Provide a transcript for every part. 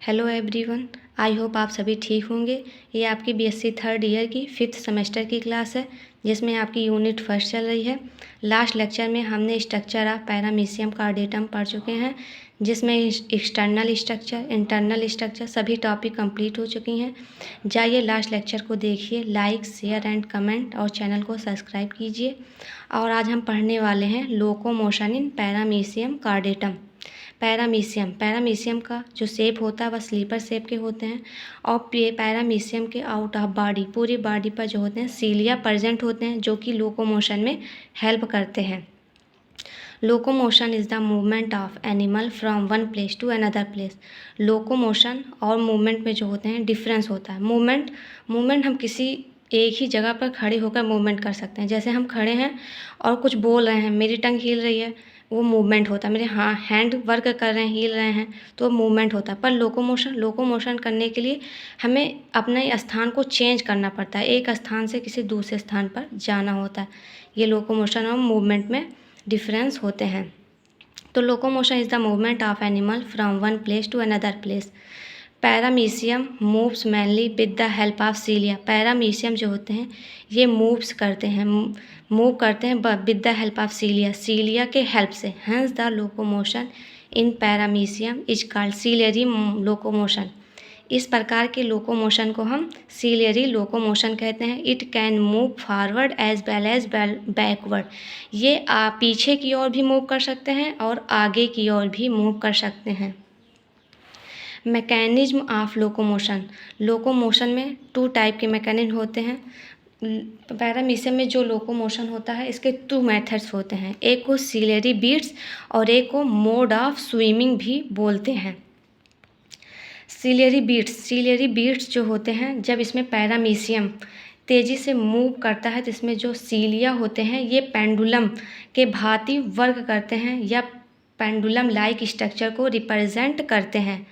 Hello everyone, I hope आप सभी ठीक होंगे। ये आपकी बीएससी थर्ड ईयर की 5th सेमेस्टर की क्लास है, जिसमें आपकी यूनिट फर्स्ट चल रही है। लास्ट लेक्चर में हमने स्ट्रक्चर ऑफ पैरामीशियम कार्डेटम पढ़ चुके हैं, जिसमें एक्सटर्नल स्ट्रक्चर, इंटरनल स्ट्रक्चर सभी टॉपिक कंप्लीट हो चुकी हैं। जाइए लास्ट लेक्चर को देखिए, लाइक शेयर एंड कमेंट और चैनल को सब्सक्राइब कीजिए। और आज हम पढ़ने वाले हैं लोकोमोशन इन पैरामीशियम कार्डेटम। पैरामीशियम का जो शेप होता है वह स्लीपर शेप के होते हैं। और पैरामीशियम के आउट ऑफ बॉडी, पूरी बॉडी पर जो होते हैं सीलिया प्रेजेंट होते हैं, जो कि लोकोमोशन में हेल्प करते हैं। Locomotion is the movement of animal from one place to another place. Locomotion और मूवमेंट में जो होते हैं डिफरेंस होता है। मूवमेंट हम किसी एक ही जगह पर खड़े होकर मूवमेंट कर सकते हैं। जैसे हम खड़े हैं और कुछ बोल रहे हैं, मेरी टंग हिल रही है, वो मूवमेंट होता है। मेरे हैंड वर्क कर रहे हैं, हिल रहे हैं, तो मूवमेंट होता है। पर लोकोमोशन करने के लिए हमें अपने स्थान को चेंज करना पड़ता है, एक स्थान से किसी दूसरे स्थान पर जाना होता है। ये लोकोमोशन और मूवमेंट में डिफरेंस होते हैं। तो locomotion is the movement of animal from one place to another place. Paramecium moves mainly with the help of cilia. Paramecium जो होते हैं ये मूव करते हैं with the help of cilia के हेल्प से। Hence the locomotion in paramecium is called ciliary locomotion. इस प्रकार के लोकोमोशन को हम सीलियरी लोकोमोशन कहते हैं। It can move forward as well as backward. ये पीछे की ओर भी मूव कर सकते हैं और आगे की ओर भी मूव कर सकते हैं। मैकेनिज्म ऑफ लोकोमोशन में 2 टाइप के मैकेनिज्म होते हैं। पैरामीशियम में जो लोकोमोशन होता है इसके 2 मेथड्स होते हैं। एक को सीलियरी बीट्स और एक को मोड ऑफ स्विमिंग भी बोलते हैं। सीलियरी बीट्स जो होते हैं, जब इसमें पैरामीशियम तेज़ी से मूव करता है तो इसमें जो सीलिया होते हैं ये पेंडुलम के भांति वर्क करते हैं या पेंडुलम लाइक स्ट्रक्चर को रिप्रेजेंट करते हैं।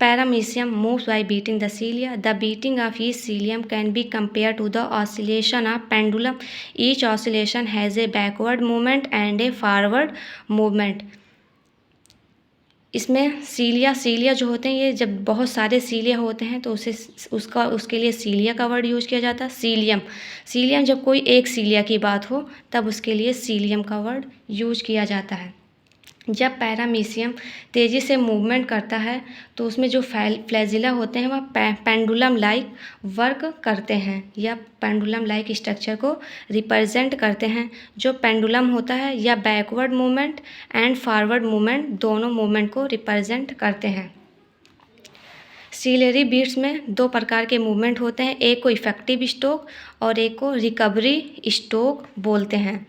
Paramecium moves by beating the cilia. The beating of each cilium can be compared to the oscillation of pendulum. Each oscillation has a backward movement and a forward movement. इसमें सीलिया जो होते हैं, ये जब बहुत सारे सीलिया होते हैं तो उसके लिए सीलिया का वर्ड यूज किया जाता है। सीलियम जब कोई एक सीलिया की बात हो तब उसके लिए सीलियम का वर्ड यूज किया जाता है। जब पैरामीशियम तेज़ी से मूवमेंट करता है तो उसमें जो फ्लैजिला होते हैं वह पेंडुलम लाइक वर्क करते हैं या पेंडुलम लाइक स्ट्रक्चर को रिप्रेजेंट करते हैं। जो पेंडुलम होता है या backward movement and forward movement, दोनों मूवमेंट को रिप्रेजेंट करते हैं। सीलियरी बीट्स में 2 प्रकार के मूवमेंट होते हैं, एक को इफेक्टिव स्ट्रोक और एक को रिकवरी स्ट्रोक बोलते हैं।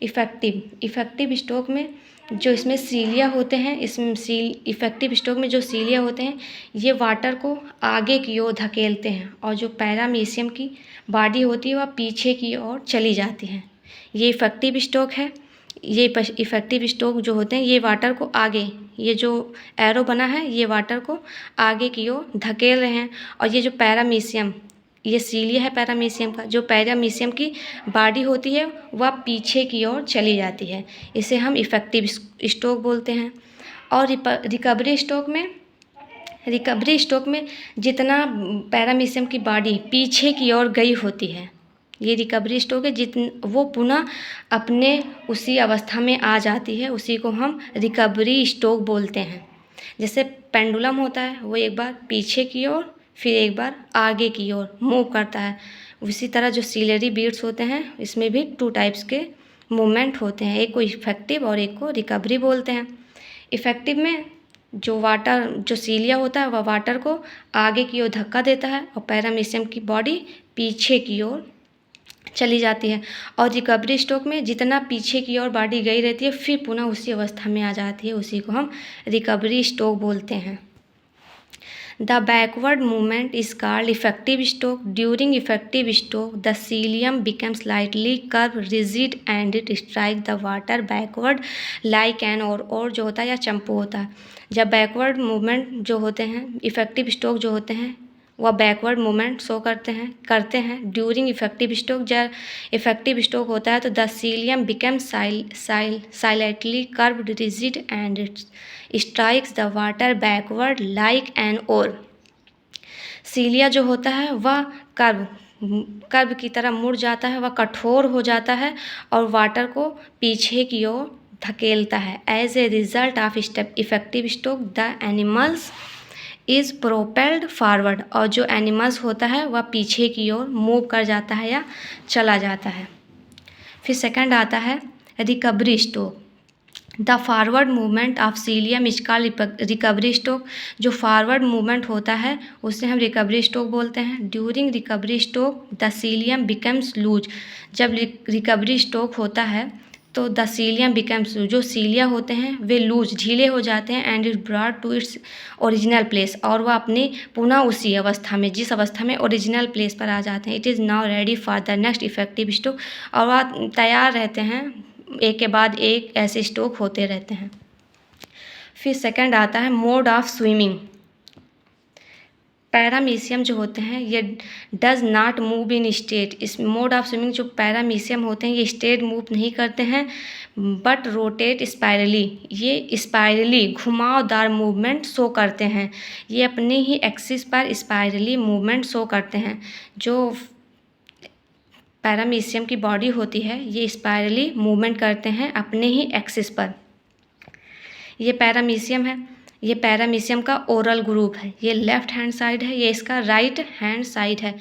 इफेक्टिव स्ट्रोक में जो इसमें सीलिया होते हैं, इफेक्टिव स्ट्रोक में जो सीलिया होते हैं ये वाटर को आगे की ओर धकेलते हैं और जो पैरामीशियम की बॉडी होती है वह पीछे की ओर चली जाती है। ये इफेक्टिव स्ट्रोक है। ये इफेक्टिव स्ट्रोक जो होते हैं ये वाटर को आगे, ये जो एरो बना है ये वाटर को आगे की ओर धकेल रहे हैं। और ये जो पैरामीशियम, ये सीलिया है पैरामीशियम का, जो पैरामीशियम की बॉडी होती है वह पीछे की ओर चली जाती है। इसे हम इफेक्टिव स्ट्रोक बोलते हैं। और रिकवरी स्ट्रोक में जितना पैरामीशियम की बॉडी पीछे की ओर गई होती है, ये रिकवरी स्ट्रोक है, वो पुनः अपने उसी अवस्था में आ जाती है, उसी को हम रिकवरी स्ट्रोक बोलते हैं। जैसे पेंडुलम होता है वो एक बार पीछे की ओर फिर एक बार आगे की ओर मूव करता है, उसी तरह जो सीलियरी बीट्स होते हैं इसमें भी 2 टाइप्स के मूवमेंट होते हैं, एक को इफेक्टिव और एक को रिकवरी बोलते हैं। इफेक्टिव में जो सीलिया होता है वह वाटर को आगे की ओर धक्का देता है और पैरामीशियम की बॉडी पीछे की ओर चली जाती है। और रिकवरी स्ट्रोक में जितना पीछे की ओर बॉडी गई रहती है फिर पुनः उसी अवस्था में आ जाती है, उसी को हम रिकवरी स्ट्रोक बोलते हैं। The backward movement is called effective stroke. During effective stroke, the cilium becomes slightly curved, rigid, and it strikes the water backward like an और जो होता है या चंपू होता है। जब बैकवर्ड मूवमेंट जो होते हैं, इफेक्टिव स्ट्रोक जो होते हैं वह बैकवर्ड मूवमेंट शो करते हैं। ड्यूरिंग इफेक्टिव स्ट्रोक, जब इफेक्टिव स्ट्रोक होता है तो the cilium become silently curved rigid and strikes the water backward like an oar. Cilia जो होता है वह कर्व की तरह मुड़ जाता है, वह कठोर हो जाता है और वाटर को पीछे की ओर धकेलता है। As a result of effective stroke the animals is propelled forward, और जो एनिमल्स होता है वह पीछे की ओर मूव कर जाता है या चला जाता है। फिर सेकंड आता है recovery stroke. The forward movement of cilium is called recovery stroke. जो फॉरवर्ड मूवमेंट होता है उसे हम रिकवरी स्ट्रोक बोलते हैं। During recovery stroke the cilium becomes loose. जब रिकवरी स्ट्रोक होता है तो द सीलियम बिकम्स लूज, जो सीलिया होते हैं वे लूज ढीले हो जाते हैं and it brought to its original place, और वह अपने पुनः उसी अवस्था में, जिस अवस्था में ओरिजिनल प्लेस पर आ जाते हैं। It is now ready for the next effective stroke, और वह तैयार रहते हैं, एक के बाद एक ऐसे स्ट्रोक होते रहते हैं। फिर सेकंड आता है मोड ऑफ स्विमिंग। पैरामीशियम जो होते हैं ये does not move in state. इस मोड ऑफ स्विमिंग जो पैरामीशियम होते हैं ये स्टेट मूव नहीं करते हैं बट रोटेट स्पायरली, ये स्पायरली घुमावदार मूवमेंट शो करते हैं। ये अपने ही एक्सिस पर स्पायरली मूवमेंट शो करते हैं। जो पैरामीशियम की बॉडी होती है ये स्पायरली मूवमेंट करते हैं अपने ही एक्सिस पर। ये पैरामीशियम है, ये पैरामीशियम का ओरल ग्रुप है। ये लेफ्ट हैंड साइड है, ये इसका राइट हैंड साइड है।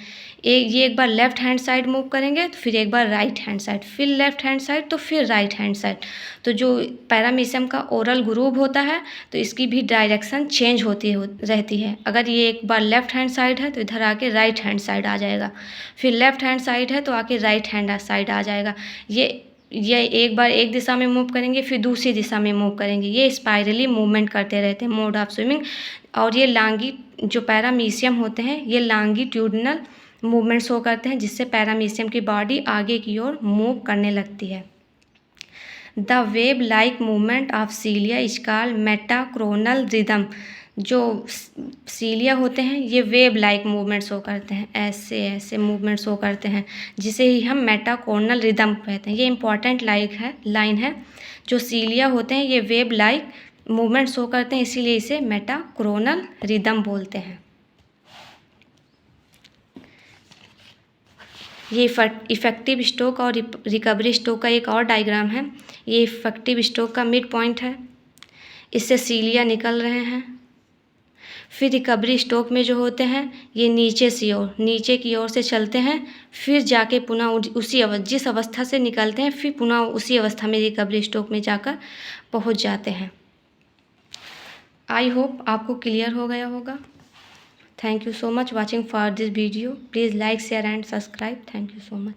ये एक बार लेफ्ट हैंड साइड मूव करेंगे तो फिर एक बार राइट हैंड साइड, फिर लेफ्ट हैंड साइड तो फिर राइट हैंड साइड। तो जो पैरामीशियम का ओरल ग्रुप होता है तो इसकी भी डायरेक्शन चेंज रहती है। अगर ये एक बार लेफ्ट हैंड साइड है तो इधर आके राइट हैंड साइड आ जाएगा, फिर लेफ्ट हैंड साइड है तो आके राइट हैंड साइड आ जाएगा। ये एक बार एक दिशा में मूव करेंगे फिर दूसरी दिशा में मूव करेंगे। ये स्पाइरली मूवमेंट करते रहते हैं मोड ऑफ स्विमिंग। और ये जो पैरामीशियम होते हैं ये लॉन्गिट्यूडनल मूवमेंट शो करते हैं, जिससे पैरामीशियम की बॉडी आगे की ओर मूव करने लगती है। The wave like movement of cilia is called metachronal rhythm. जो सीलिया होते हैं ये वेव लाइक मूवमेंट शो करते हैं, ऐसे ऐसे मूवमेंट शो करते हैं, जिसे ही हम मेटाकोर्नल रिदम कहते हैं। ये इंपॉर्टेंट लाइन है। जो सीलिया होते हैं ये वेव लाइक मूवमेंट शो करते हैं, इसीलिए इसे मेटाक्रोनल रिदम बोलते हैं। ये इफेक्टिव स्ट्रोक और रिकवरी स्ट्रोक का एक और डायग्राम है। ये इफेक्टिव स्ट्रोक का मिड पॉइंट है, इससे सीलिया निकल रहे हैं। फिर रिकवरी स्ट्रोक में जो होते हैं ये नीचे की ओर से चलते हैं, फिर जाके पुनः जिस अवस्था से निकलते हैं फिर पुनः उसी अवस्था में रिकवरी स्ट्रोक में जाकर पहुंच जाते हैं। आई होप आपको क्लियर हो गया होगा। Thank you so much watching for this video. Please like share and subscribe. Thank you so much.